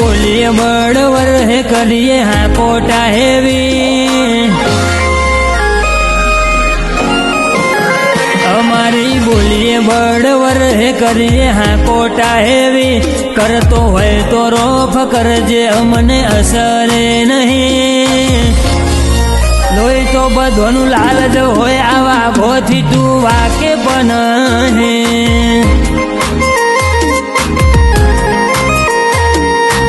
बोलिए बड़वर है करिए हाँ कोटा हेवी हमारी बोलिए बड़वर है करिए हाँ कोटा हेवी करतो है तो रोफ करजे अमने असरे नहीं लोई तो बधोनु लालच होय आवा भोथी तू वाके पण है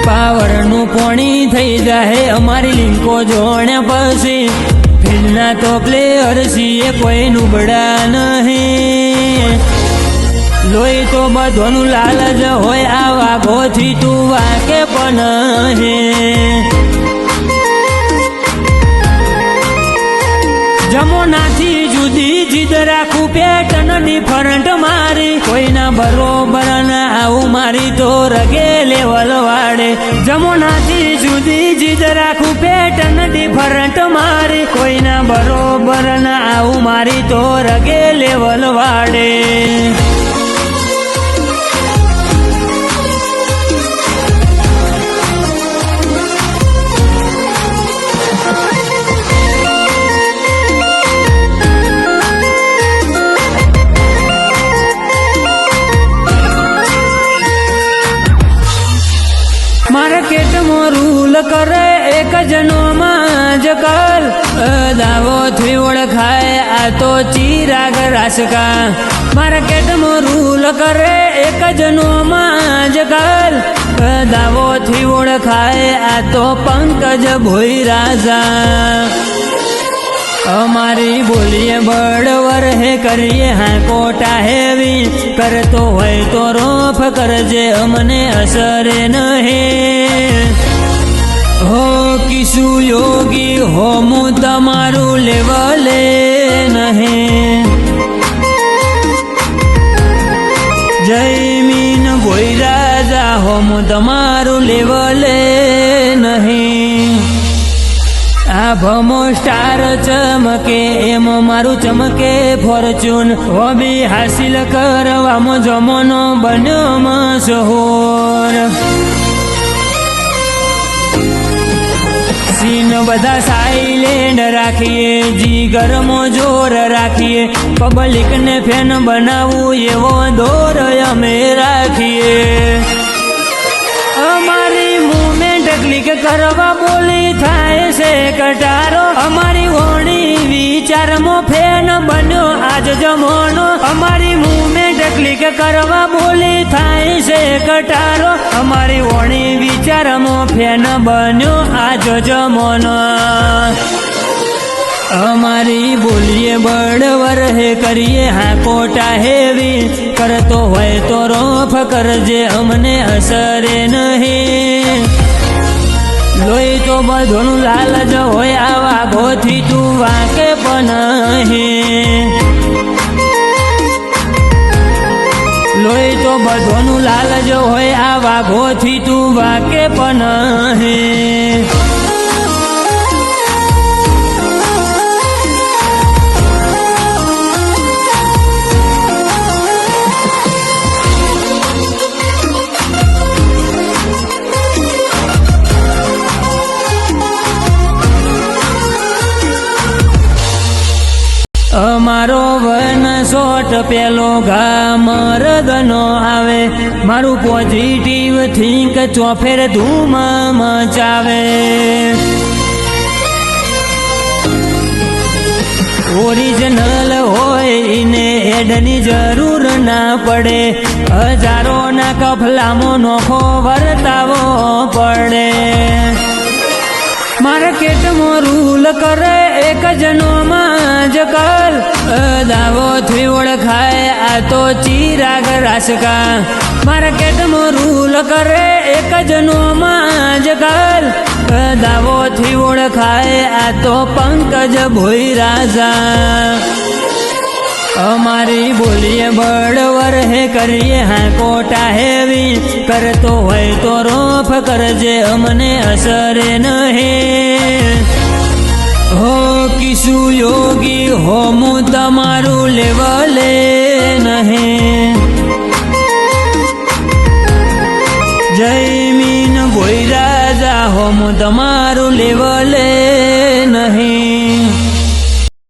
पावरनु पोणी थई जाए अमारी लिंको जोण्या पछी फिल्मना तो प्लेयर सीए कोई नुबड़ा नहीं लोई तो बधोनु लालच होय आवा भोथी तू वाके पण है जमुनाथी जुदी जिद राखू पेटन डिफरंट मारी कोईना बरोबर ना आऊ मारी तो रगे लेवल वाड़े जमुनाथी जुदी जिद राखू पेटन डिफरंट मारी कोईना बरोबर ना आऊ मारी तो रगे लेवल वाड़े मार्केट में रूल करे एक जनो माज कल दावो थी ओळखाय आ तो चिराग रासका मार्केट में रूल करे एक जनो माज कल दावो थी ओळखाय आ तो पंकज भोई राजा हमारी बोलिए बड़वर है करिए हाँ कोटा हेवी करतो है तो रोफ करजे हमने असरे नहीं हो किसु योगी हो मु तमारू लेवले नहीं जयमीन भोई राजा हो मु तमारू लेवले नहीं आभमो स्टार चमके एम मारू चमके फॉर्च्यून वो भी हासिल करवामो जमोनो बन्यो मशहूर सीन बधा साइलेंट राखिए जीगर मो जोर राखिए पब्लिक ने फैन बनावू एवो दौर अमे राखिए हमारी मूवमेंट क्लिक करवा बोली थाय से कटारो हमारी वोणी विचार मो फैन बन्यो आज जमोनो हमारी मूवमेंट क्लिक करवा बोली थाय से कटारो हमारी वोणी विचार मो फैन बन्यो आज जमोनो हमारी बोलिए बड़वर है करिए हाँ कोटा हेवी करतो है तो रोफ करजे हमने असरे नहीं लोई तो बधोनु लालच होय आवा गोथी तू वाके पण है लोई तो बधोनु लालच होय आवा गोथी तू वाके पण है अमारो वन शॉट पेलो घा मरदनो आवे मारू पॉजिटिव थिंक चौफेर धूम मचावे ओरिजिनल होय इने एडनी जरूर ना पड़े हजारों ना कफलामो नोखो वर्तावो पड़े मार्केट में रूल करे एक जनो माज कल दावो थी ओळखाय आ तो चिराग रासका मार्केट में रूल करे एक जनो माज कल दावो थी ओळखाय आ तो पंकज भोई राजा हमारी बोलिए बड़वर है करिए हाँ कोटा हेवी करतो है तो रोफ करजे हमने असरे नहीं हो किसु योगी हो मु तमारू लेवले नहीं जयमीन भोई હોમ તમારું લેવલે નહીં.